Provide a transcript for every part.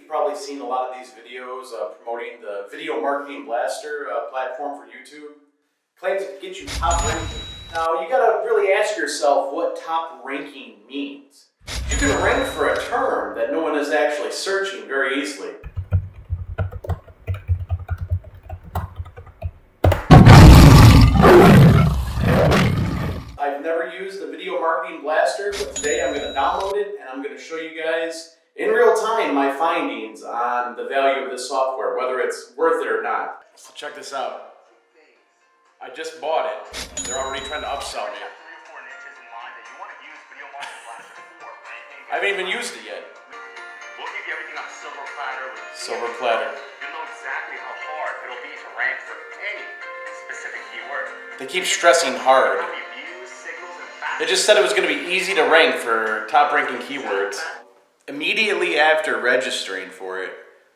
you've probably seen a lot of these videos promoting the Video Marketing Blaster platform for YouTube. Claims to get you top ranking. Now, you gotta really ask yourself what top ranking means. You can rank for a term that no one is actually searching very easily. I've never used the Video Marketing Blaster, but today I'm going to download it and I'm going to show you guys in real time my findings on the value of this software, whether it's worth it or not. So check this out. I just bought it. They're already trying to upsell me. I haven't even used it yet. We'll give you everything on a silver platter. Silver platter. You'll know exactly how hard it'll be to rank for any specific keyword. They keep stressing hard. They just said it was going to be easy to rank for top ranking keywords. Immediately after registering for it,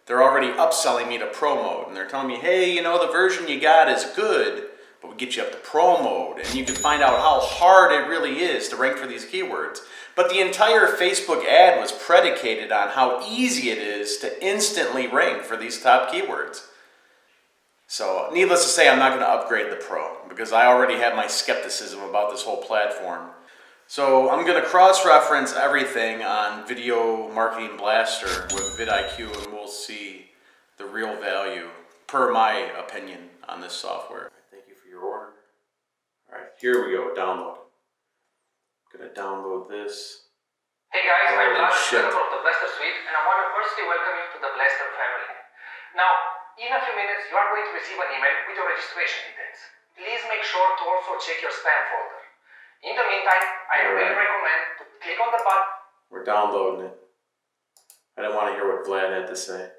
they're already upselling me to pro mode. And they're telling me, hey, you know, the version you got is good, but we get you up to pro mode. And you can find out how hard it really is to rank for these keywords. But the entire Facebook ad was predicated on how easy it is to instantly rank for these top keywords. So, needless to say, I'm not going to upgrade the Pro because I already have my skepticism about this whole platform. So, I'm going to cross-reference everything on Video Marketing Blaster with vidIQ and we'll see the real value, per my opinion, on this software. Thank you for your order. Alright, here we go, download. I'm going to download this. Hey guys, I'm Vlad, developer of the Blaster Suite, and I want to firstly welcome you to the Blaster family. Now, in a few minutes, you are going to receive an email with your registration details. Please make sure to also check your spam folder. In the meantime, I really recommend to click on the button. We're downloading it. I didn't want to hear what Vlad had to say.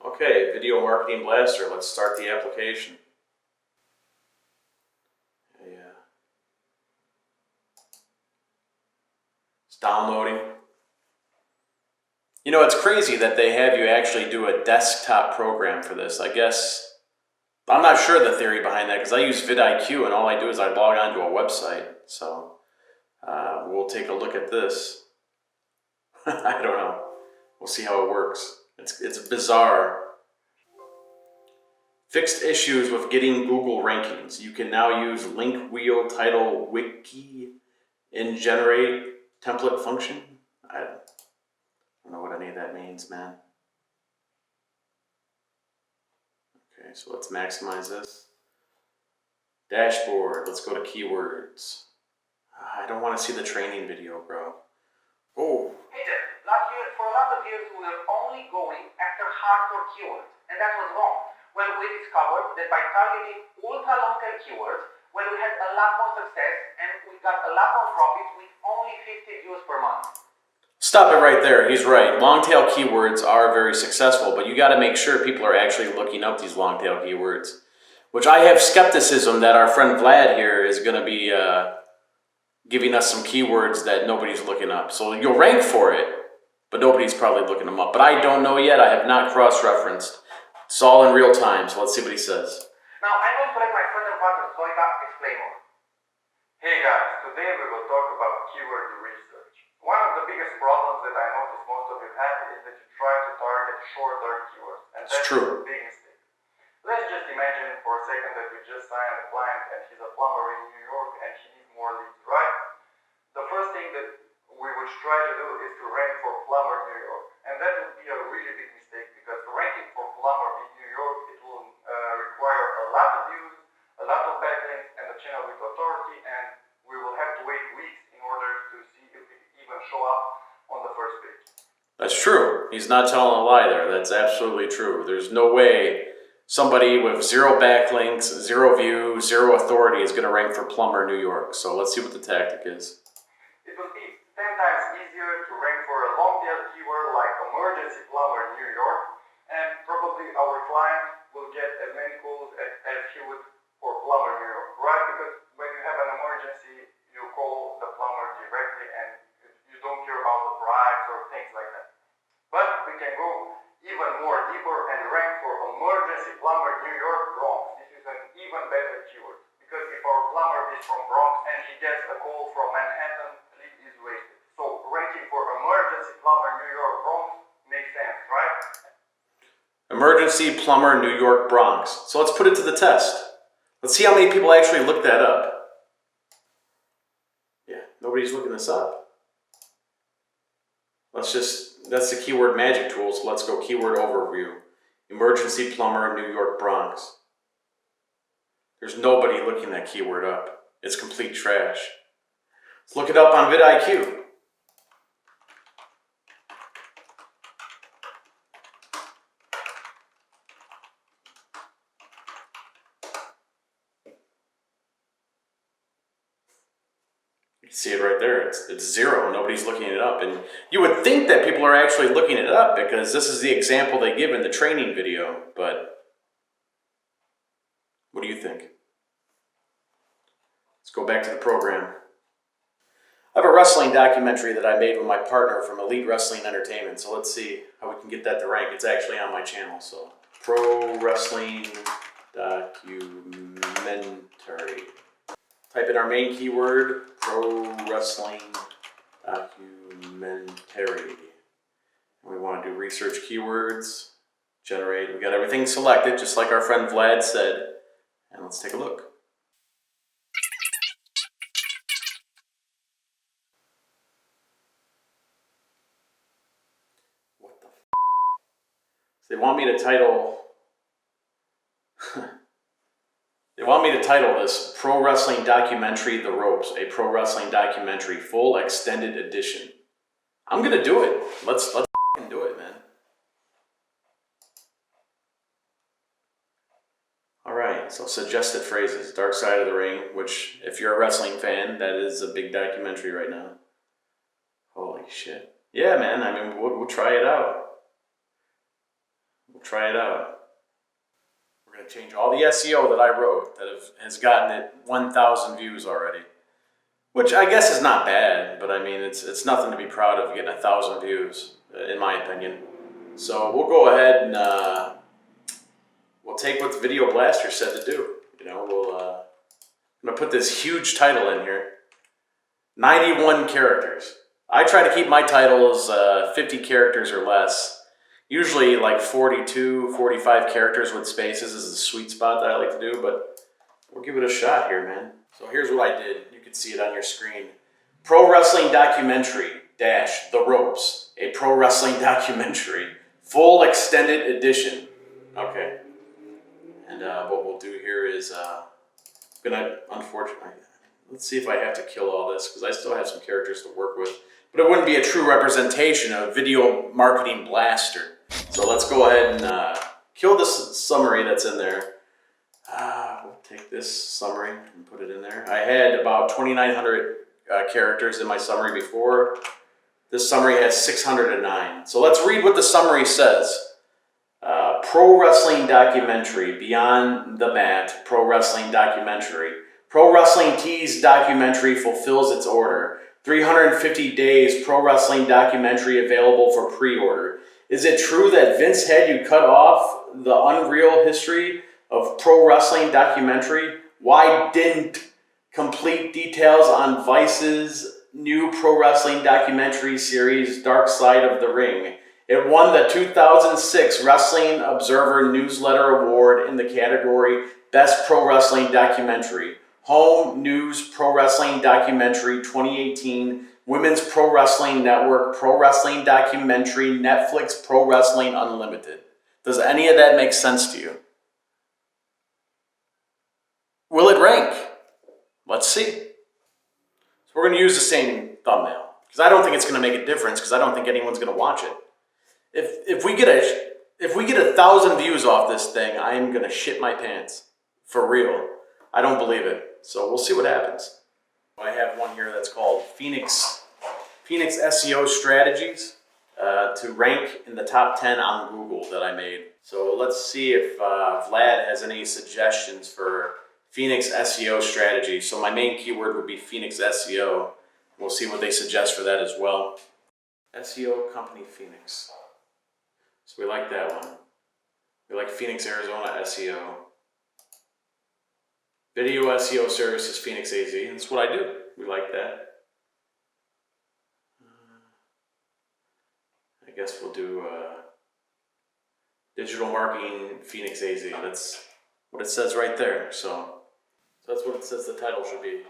Okay, Video Marketing Blaster. Let's start the application. Yeah. It's downloading. You know, it's crazy that they have you actually do a desktop program for this. I guess, I'm not sure the theory behind that because I use vidIQ and all I do is I log on to a website. So, we'll take a look at this. I don't know. We'll see how it works. It's bizarre. Fixed issues with getting Google rankings. You can now use link wheel title wiki in generate template function. I don't know what any of that means, man. Okay, so let's maximize this. Dashboard, let's go to keywords. I don't want to see the training video, bro. Oh. Hey there, for a lot of years we were only going after hardcore keywords, and that was wrong. Well, we discovered that by targeting ultra long tail keywords, well, we had a lot more success and we got a lot more profit with only 50 views per month. Stop it right there. He's right. Long tail keywords are very successful, but you got to make sure people are actually looking up these long tail keywords, which I have skepticism that our friend Vlad here is going to be giving us some keywords that nobody's looking up. So you'll rank for it, but nobody's probably looking them up. But I don't know yet. I have not cross-referenced. It's all in real time, so let's see what he says. Now, I'm going to let my friend and partner Zoida explain more. Hey guys, today we will talk about keyword research. One of the biggest problems that I notice most of you have is that you try to target shorter keywords, and that's a big mistake. Let's just imagine for a second that we just signed a client and he's a plumber in New York and he needs more leads, right? The first thing that we would try to do is to rank for plumber New York, and that would be a really big mistake because ranking for plumber in New York, it will require a lot of views, a lot of backlinks, and a channel with authority, and we will have to wait weeks in order to see if it even show up on the first page. That's true. He's not telling a lie there. That's absolutely true. There's no way somebody with zero backlinks, zero views, zero authority is going to rank for plumber New York. So let's see what the tactic is. It would be 10 times easier to rank for a long tail keyword like emergency plumber New York, and probably our client will get as many calls as he would for plumber New York, right? Because when you have an emergency, you call the plumber directly and you don't care about the price or things like that. But we can go even more deeper and rank for emergency plumber New York Bronx. This is an even better keyword because if our plumber is from Bronx and he gets a call from Manhattan, lead is wasted. right? Emergency plumber, New York, Bronx. So let's put it to the test. Let's see how many people actually look that up. Yeah, nobody's looking this up. That's the keyword magic tool, so let's go keyword overview. Emergency plumber, New York, Bronx. There's nobody looking that keyword up. It's complete trash. Let's look it up on vidIQ. You can see it right there. It's zero. Nobody's looking it up. And you would think that people are actually looking it up because this is the example they give in the training video. But what do you think? Let's go back to the program. I have a wrestling documentary that I made with my partner from Elite Wrestling Entertainment. So let's see how we can get that to rank. It's actually on my channel. So pro wrestling documentary. Type in our main keyword, pro wrestling documentary. We want to do research keywords, generate. We got everything selected, just like our friend Vlad said. And let's take a look. What the f? So they want me to title. They want me to title this Pro Wrestling Documentary The Ropes, a pro wrestling documentary, full extended edition. I'm gonna do it. Let's f***ing do it, man. Alright, so suggested phrases. Dark Side of the Ring, which, if you're a wrestling fan, that is a big documentary right now. Holy shit. Yeah, man, I mean, we'll try it out. We'll try it out. We're going to change all the SEO that I wrote that has gotten it 1,000 views already. Which I guess is not bad, but I mean, it's nothing to be proud of getting 1,000 views, in my opinion. So we'll go ahead and we'll take what the Video Blaster said to do. You know, I'm going to put this huge title in here. 91 characters. I try to keep my titles 50 characters or less. Usually like 42, 45 characters with spaces is the sweet spot that I like to do, but we'll give it a shot here, man. So here's what I did. You can see it on your screen. Pro Wrestling Documentary dash The Ropes, a pro wrestling documentary, full extended edition. Okay. And what we'll do here is, unfortunately, let's see if I have to kill all this, because I still have some characters to work with. But it wouldn't be a true representation of Video Marketing Blaster. So let's go ahead and kill this summary that's in there. We'll take this summary and put it in there. I had about 2,900 characters in my summary before. This summary has 609. So let's read what the summary says. Pro Wrestling Documentary, Beyond the Mat, Pro Wrestling Documentary. Pro Wrestling Tees Documentary fulfills its order. 350 days Pro Wrestling Documentary available for pre-order. Is it true that Vince had you cut off the unreal history of pro wrestling documentary? Why didn't complete details on Vice's new pro wrestling documentary series, Dark Side of the Ring? It won the 2006 Wrestling Observer Newsletter Award in the category Best Pro Wrestling Documentary. Home News Pro Wrestling Documentary 2018, Women's Pro Wrestling Network Pro Wrestling Documentary, Netflix Pro Wrestling Unlimited. Does any of that make sense to you? Will it rank? Let's see. So we're going to use the same thumbnail, because I don't think it's going to make a difference, because I don't think anyone's going to watch it. If we get 1,000 views off this thing, I am going to shit my pants. For real. I don't believe it. So we'll see what happens. I have one here that's called Phoenix SEO Strategies to rank in the top 10 on Google that I made. So let's see if Vlad has any suggestions for Phoenix SEO strategy. So my main keyword would be Phoenix SEO. We'll see what they suggest for that as well. SEO Company Phoenix. So we like that one. We like Phoenix, Arizona SEO. Video SEO Services Phoenix AZ. That's what I do. We like that. I guess we'll do Digital marketing, Phoenix AZ. That's what it says right there. So that's what it says the title should be.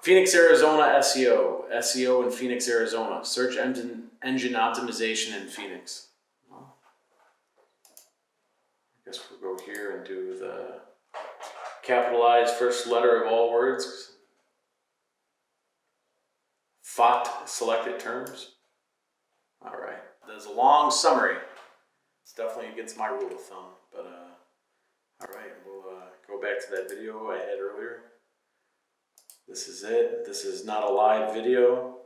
Phoenix, Arizona SEO. SEO in Phoenix, Arizona. Search engine optimization in Phoenix. Well, I guess we'll go here and do the capitalized first letter of all words. Font selected terms. All right. There's a long summary. It's definitely against my rule of thumb, but all right, we'll go back to that video I had earlier. This is it. This is not a live video.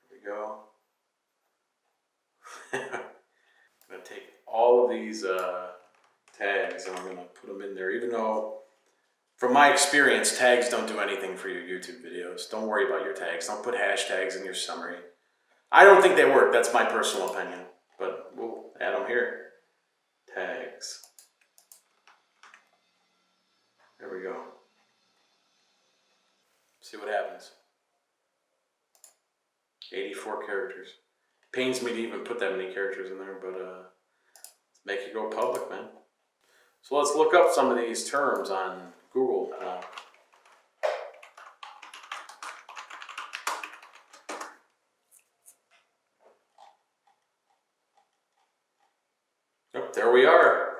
There we go. I'm going to take all of these tags and I'm going to put them in there, even though from my experience, tags don't do anything for your YouTube videos. Don't worry about your tags. Don't put hashtags in your summary. I don't think they work. That's my personal opinion. But we'll add them here. Tags. There we go. See what happens. 84 characters. Pains me to even put that many characters in there, but make it go public, man. So let's look up some of these terms on Google now. Oh, there we are.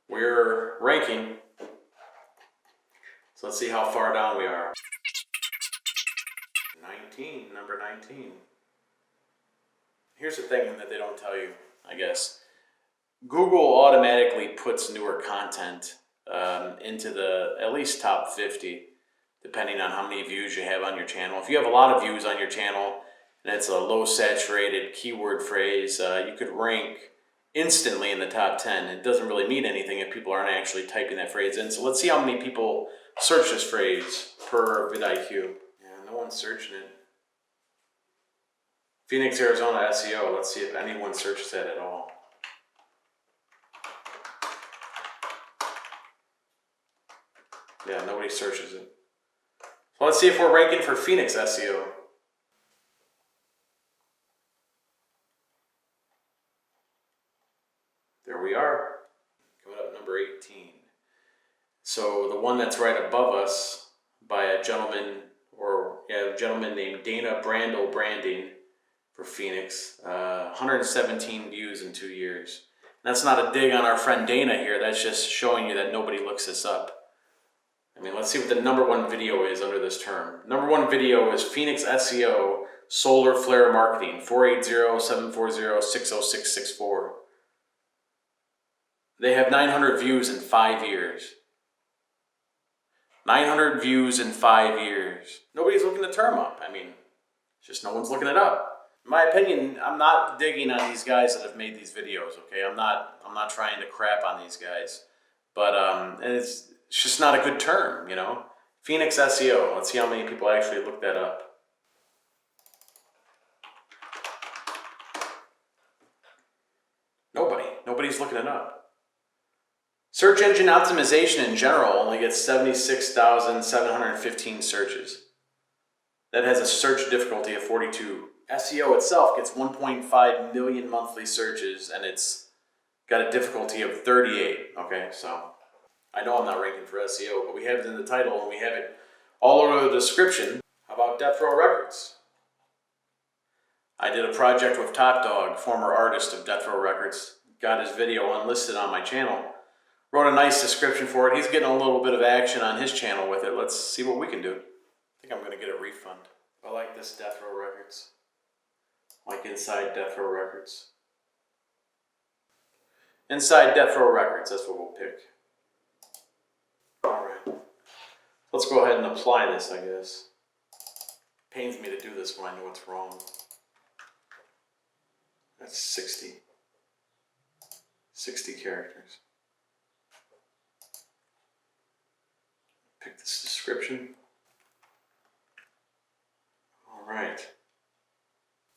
We're ranking. So let's see how far down we are. 19, number 19. Here's the thing that they don't tell you, I guess. Google automatically puts newer content into the at least top 50, depending on how many views you have on your channel. If you have a lot of views on your channel and it's a low saturated keyword phrase, you could rank instantly in the top 10. It doesn't really mean anything if people aren't actually typing that phrase in. So let's see how many people search this phrase per vidIQ. Yeah, no one's searching it. Phoenix, Arizona SEO. Let's see if anyone searches that at all. Yeah, nobody searches it. So let's see if we're ranking for Phoenix SEO. There we are. Coming up number 18. So the one that's right above us by a gentleman named Dana Brandel Branding for Phoenix. 117 views in 2 years. That's not a dig on our friend Dana here. That's just showing you that nobody looks this up. I mean, let's see what the number one video is under this term. Number one video is Phoenix SEO Solar Flare Marketing, 480-740-60664. They have 900 views in 5 years. 900 views in 5 years. Nobody's looking the term up. I mean, it's just no one's looking it up. In my opinion, I'm not digging on these guys that have made these videos, okay? I'm not trying to crap on these guys. But and it's just not a good term, you know? Phoenix SEO. Let's see how many people actually look that up. Nobody's looking it up. Search engine optimization in general only gets 76,715 searches. That has a search difficulty of 42. SEO itself gets 1.5 million monthly searches and it's got a difficulty of 38. Okay, so I know I'm not ranking for SEO, but we have it in the title and we have it all over the description. How about Death Row Records? I did a project with Top Dog, former artist of Death Row Records. Got his video unlisted on my channel. Wrote a nice description for it. He's getting a little bit of action on his channel with it. Let's see what we can do. I think I'm going to get a refund. I like this Death Row Records. Like inside Death Row Records. Inside Death Row Records, that's what we'll pick. Alright. Let's go ahead and apply this, I guess. Pains me to do this when I know what's wrong. That's 60 characters. Pick this description. All right.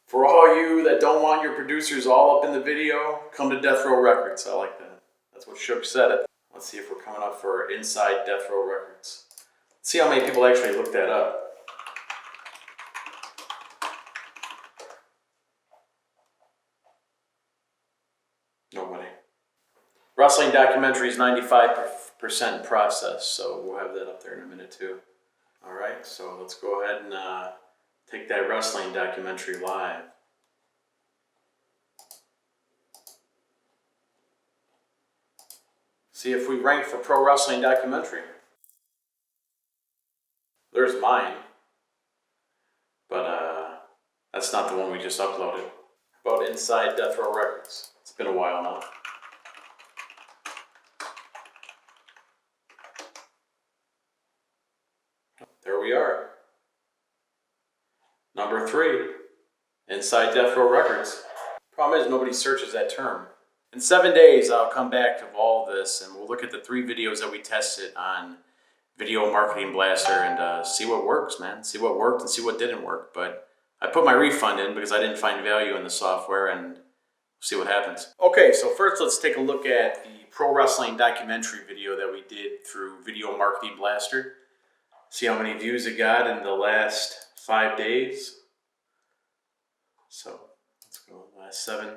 For all you that don't want your producers all up in the video, come to Death Row Records. I like that. That's what Shook said it. Let's see if we're coming up for inside Death Row Records. Let's see how many people actually looked that up. Wrestling documentary is 95% processed, so we'll have that up there in a minute too. All right, so let's go ahead and take that wrestling documentary live. See if we rank for pro wrestling documentary. There's mine, but that's not the one we just uploaded. About Inside Death Row Records. It's been a while now. There we are. Number 3, Inside Death Row Records. Problem is nobody searches that term. In 7 days, I'll come back to all this and we'll look at the 3 videos that we tested on Video Marketing Blaster and see what works, man. See what worked and see what didn't work. But I put my refund in because I didn't find value in the software and see what happens. Okay, so first let's take a look at the pro wrestling documentary video that we did through Video Marketing Blaster. See how many views it got in the last 5 days. So let's go last 7.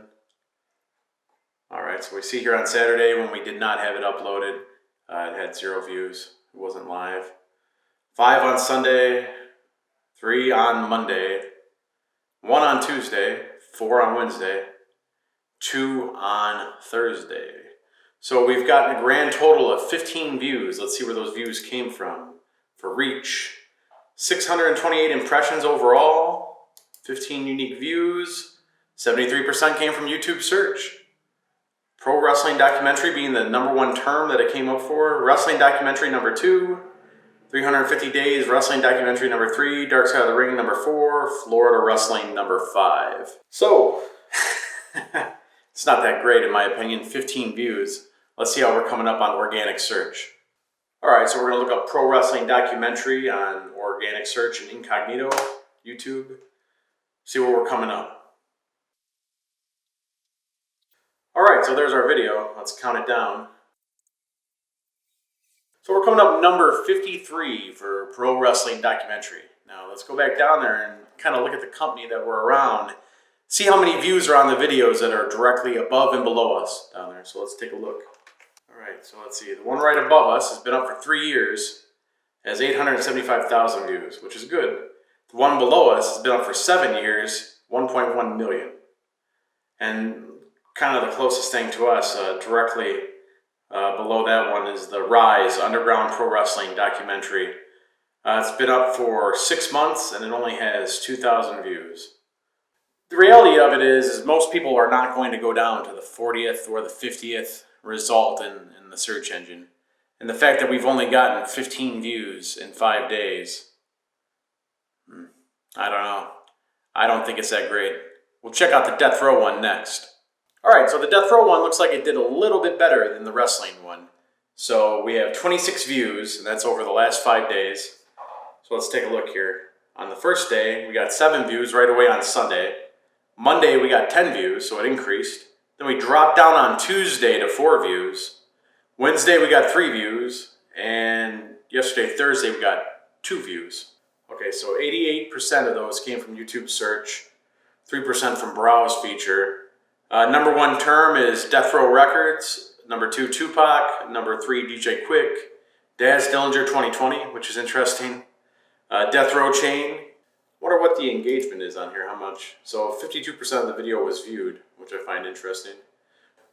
All right, so we see here on Saturday when we did not have it uploaded, it had 0 views. It wasn't live. 5 on Sunday, 3 on Monday, 1 on Tuesday, 4 on Wednesday, 2 on Thursday. So we've gotten a grand total of 15 views. Let's see where those views came from. For reach, 628 impressions overall, 15 unique views, 73% came from YouTube search. Pro wrestling documentary being the #1 term that it came up for. Wrestling documentary number 2. 350 days wrestling documentary number 3. Dark Side of the Ring number 4. Florida wrestling number 5. So, it's not that great in my opinion. 15 views. Let's see how we're coming up on organic search. Alright, so we're going to look up pro wrestling documentary on organic search and incognito, YouTube. See where we're coming up. Alright, so there's our video. Let's count it down. So we're coming up number 53 for pro wrestling documentary. Now let's go back down there and kind of look at the company that we're around. See how many views are on the videos that are directly above and below us down there. So let's take a look. Alright, so let's see. The one right above us has been up for 3 years. Has 875,000 views, which is good. The one below us has been up for 7 years, 1.1 million. And kind of the closest thing to us, directly below that one, is the Rise Underground Pro Wrestling documentary. It's been up for 6 months and it only has 2,000 views. The reality of it is most people are not going to go down to the 40th or the 50th result in the search engine. And the fact that we've only gotten 15 views in 5 days, I don't know. I don't think it's that great. We'll check out the Death Row one next. Alright, so the Death Row one looks like it did a little bit better than the wrestling one. So we have 26 views, and that's over the last 5 days. So let's take a look here. On the first day, we got 7 views right away on Sunday. Monday, we got 10 views, so it increased. Then we dropped down on Tuesday to 4 views. Wednesday, we got 3 views. And yesterday, Thursday, we got 2 views. Okay, so 88% of those came from YouTube search, 3% from browse feature. #1 term is Death Row Records, #2 Tupac, #3 DJ Quick, Daz Dillinger 2020, which is interesting. Death Row Chain. Wonder what the engagement is on here, how much. So 52% of the video was viewed, which I find interesting.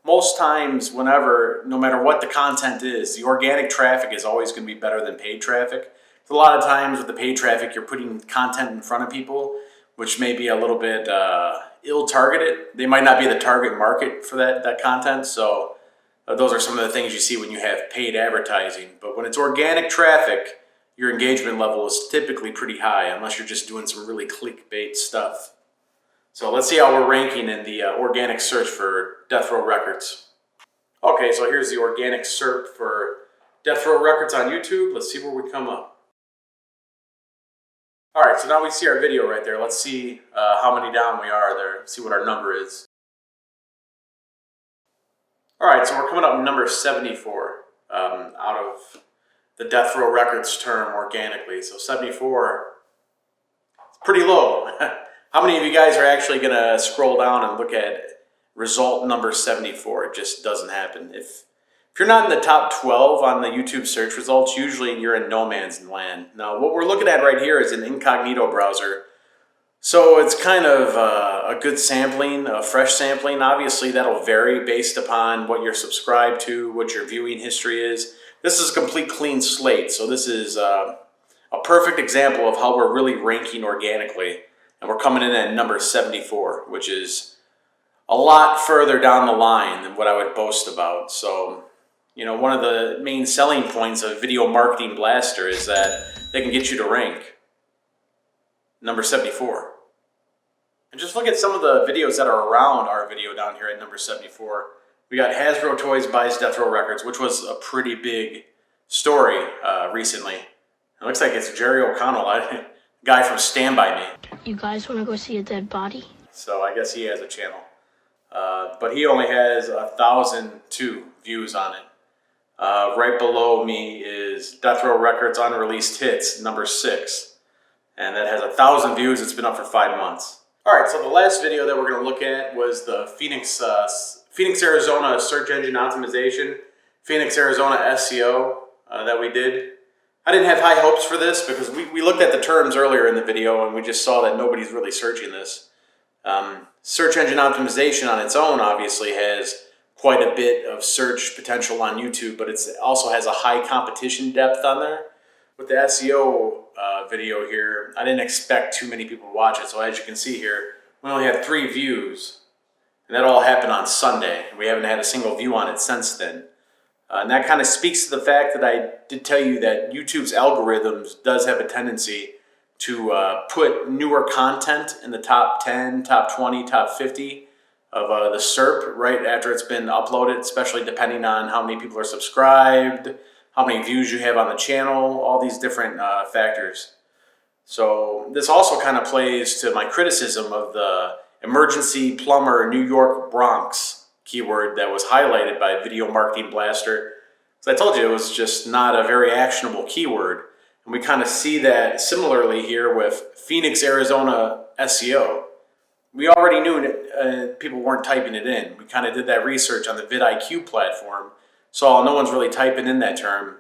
Most times, whenever, no matter what the content is, the organic traffic is always going to be better than paid traffic. A lot of times with the paid traffic, you're putting content in front of people, which may be a little bit ill-targeted. They might not be the target market for that content, so those are some of the things you see when you have paid advertising. But when it's organic traffic, your engagement level is typically pretty high, unless you're just doing some really clickbait stuff. So let's see how we're ranking in the organic search for Death Row Records. Okay, so here's the organic search for Death Row Records on YouTube. Let's see where we come up. Alright, so now we see our video right there. Let's see how many down we are there, see what our number is. Alright, so we're coming up number 74 out of the Death Row Records term organically. So 74, it's pretty low. How many of you guys are actually going to scroll down and look at result number 74? It just doesn't happen. If you're not in the top 12 on the YouTube search results, usually you're in no man's land. Now, what we're looking at right here is an incognito browser. So it's kind of a good sampling, a fresh sampling. Obviously, that'll vary based upon what you're subscribed to, what your viewing history is. This is a complete clean slate. So this is a perfect example of how we're really ranking organically. And we're coming in at number 74, which is a lot further down the line than what I would boast about. So, you know, one of the main selling points of Video Marketing Blaster is that they can get you to rank number 74. And just look at some of the videos that are around our video down here at number 74. We got Hasbro Toys buys Death Row Records, which was a pretty big story recently. It looks like it's Jerry O'Connell, a guy from Stand By Me. You guys want to go see a dead body? So I guess he has a channel. But he only has 1,002 views on it. Right below me is Death Row Records Unreleased Hits, number 6. And that has 1,000 views. It's been up for 5 months. All right, so the last video that we're going to look at was the Phoenix, Arizona search engine optimization, Phoenix, Arizona SEO that we did. I didn't have high hopes for this because we looked at the terms earlier in the video and we just saw that nobody's really searching this. Search engine optimization on its own obviously has quite a bit of search potential on YouTube, but it also has a high competition depth on there. With the SEO video here, I didn't expect too many people to watch it. So as you can see here, we only had 3 views. And that all happened on Sunday. We haven't had a single view on it since then. And that kind of speaks to the fact that I did tell you that YouTube's algorithms does have a tendency to put newer content in the top 10, top 20, top 50 of the SERP right after it's been uploaded, especially depending on how many people are subscribed, how many views you have on the channel, all these different factors. So this also kind of plays to my criticism of the emergency plumber New York Bronx keyword that was highlighted by Video Marketing Blaster. So I told you it was just not a very actionable keyword. And we kind of see that similarly here with Phoenix, Arizona SEO. We already knew that people weren't typing it in. We kind of did that research on the vidIQ platform. So no one's really typing in that term.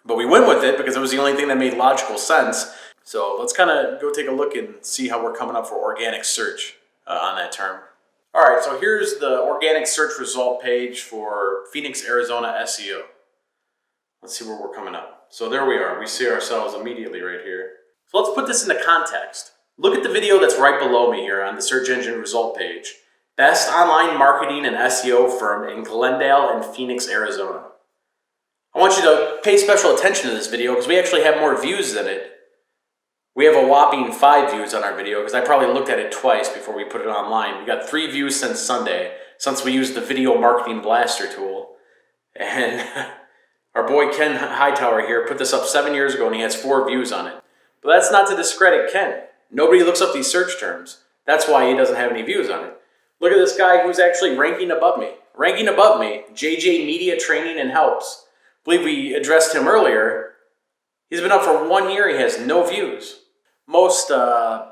But we went with it because it was the only thing that made logical sense. So let's kind of go take a look and see how we're coming up for organic search on that term. All right, so here's the organic search result page for Phoenix, Arizona SEO. Let's see where we're coming up. So there we are. We see ourselves immediately right here. So let's put this into context. Look at the video that's right below me here on the search engine result page. Best online marketing and SEO firm in Glendale and Phoenix, Arizona. I want you to pay special attention to this video because we actually have more views than it. We have a whopping 5 views on our video because I probably looked at it twice before we put it online. We got 3 views since Sunday, since we used the Video Marketing Blaster tool. And our boy Ken Hightower here put this up 7 years ago and he has 4 views on it. But that's not to discredit Ken. Nobody looks up these search terms. That's why he doesn't have any views on it. Look at this guy who's actually ranking above me. Ranking above me, JJ Media Training and Helps. I believe we addressed him earlier. He's been up for 1 year, he has no views. Most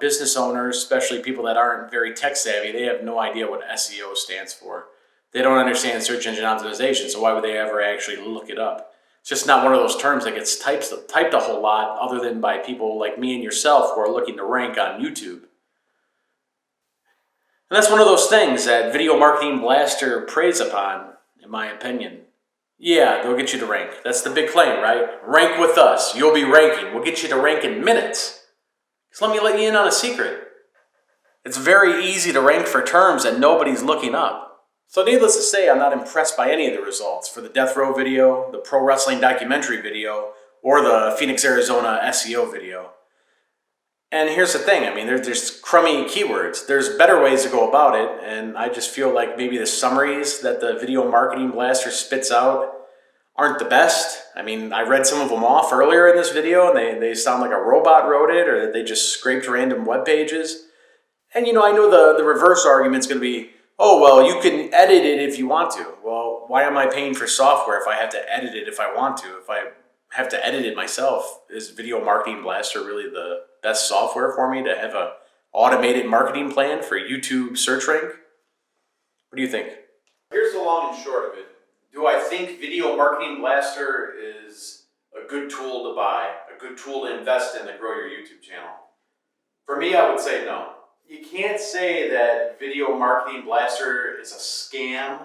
business owners, especially people that aren't very tech savvy, they have no idea what SEO stands for. They don't understand search engine optimization, so why would they ever actually look it up? It's just not one of those terms that gets typed a whole lot other than by people like me and yourself who are looking to rank on YouTube. And that's one of those things that Video Marketing Blaster preys upon, in my opinion. Yeah, they'll get you to rank. That's the big claim, right? Rank with us. You'll be ranking. We'll get you to rank in minutes. So let you in on a secret. It's very easy to rank for terms that nobody's looking up. So needless to say, I'm not impressed by any of the results for the Death Row video, the Pro Wrestling documentary video, or the Phoenix, Arizona SEO video. And here's the thing, I mean, there's crummy keywords. There's better ways to go about it, and I just feel like maybe the summaries that the Video Marketing Blaster spits out aren't the best. I mean, I read some of them off earlier in this video, and they sound like a robot wrote it, or they just scraped random web pages. And you know, I know the reverse argument's going to be, oh, well, you can edit it if you want to. Well, why am I paying for software if I have to edit it if I want to? If I have to edit it myself, is Video Marketing Blaster really the best software for me to have an automated marketing plan for YouTube search rank? What do you think? Here's the long and short of it. Do I think Video Marketing Blaster is a good tool to buy, a good tool to invest in to grow your YouTube channel? For me, I would say no. You can't say that Video Marketing Blaster is a scam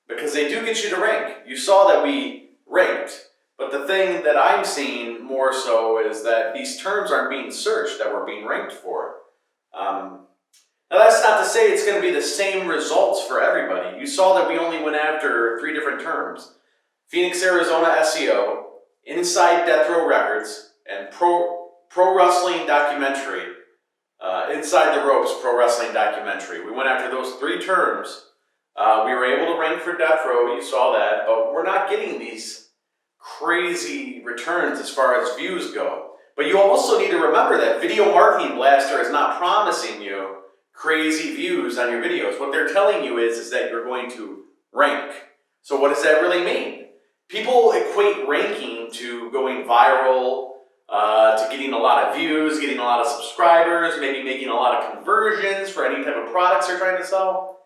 because they do get you to rank. You saw that we ranked, but the thing that I'm seeing more so is that these terms aren't being searched that we're being ranked for. Now that's not to say it's going to be the same results for everybody. You saw that we only went after 3 different terms: Phoenix, Arizona SEO, Inside Death Row Records, and Pro Wrestling Documentary. Inside the Ropes Pro Wrestling Documentary. We went after those 3 terms. We were able to rank for Death Row, you saw that, but we're not getting these crazy returns as far as views go. But you also need to remember that Video Marketing Blaster is not promising you crazy views on your videos. What they're telling you is that you're going to rank. So what does that really mean? People equate ranking to going viral, to getting a lot of views, getting a lot of subscribers, maybe making a lot of conversions for any type of products they're trying to sell.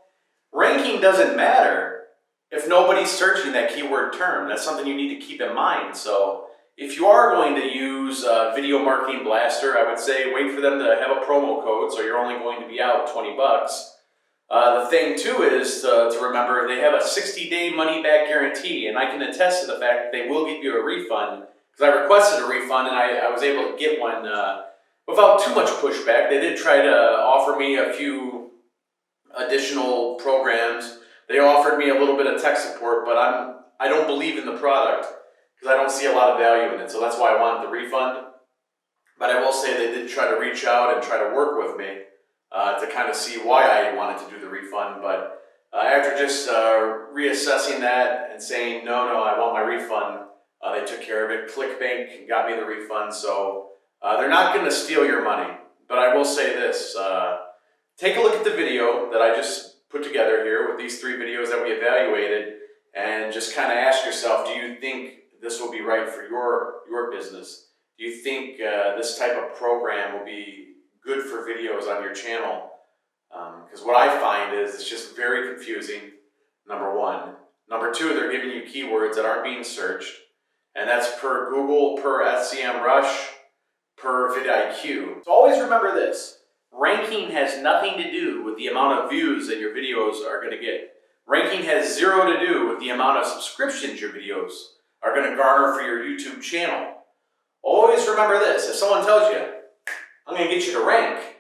Ranking doesn't matter if nobody's searching that keyword term. That's something you need to keep in mind. So if you are going to use Video Marketing Blaster, I would say wait for them to have a promo code, so you're only going to be out $20. The thing too is to remember they have a 60-day money-back guarantee, and I can attest to the fact that they will give you a refund, because I requested a refund and I was able to get one without too much pushback. They did try to offer me a few additional programs. They offered me a little bit of tech support, but I don't believe in the product because I don't see a lot of value in it. So that's why I wanted the refund. But I will say they did try to reach out and try to work with me to kind of see why I wanted to do the refund. But after just reassessing that and saying, no, I want my refund, they took care of it. ClickBank got me the refund. So they're not going to steal your money. But I will say this. Take a look at the video that I just put together here with these 3 videos that we evaluated, and just kind of ask yourself, do you think this will be right for your business? Do you think this type of program will be good for videos on your channel? Because what I find is it's just very confusing, number 1. Number 2, they're giving you keywords that aren't being searched, and that's per Google, per SEMrush, per vidIQ. So always remember this. Ranking has nothing to do with the amount of views that your videos are going to get. Ranking has 0 to do with the amount of subscriptions your videos are going to garner for your YouTube channel. Always remember this. If someone tells you, I'm going to get you to rank,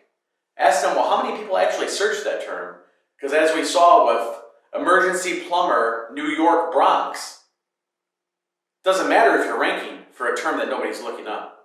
ask them, well, how many people actually searched that term? Because as we saw with emergency plumber, New York, Bronx, it doesn't matter if you're ranking for a term that nobody's looking up.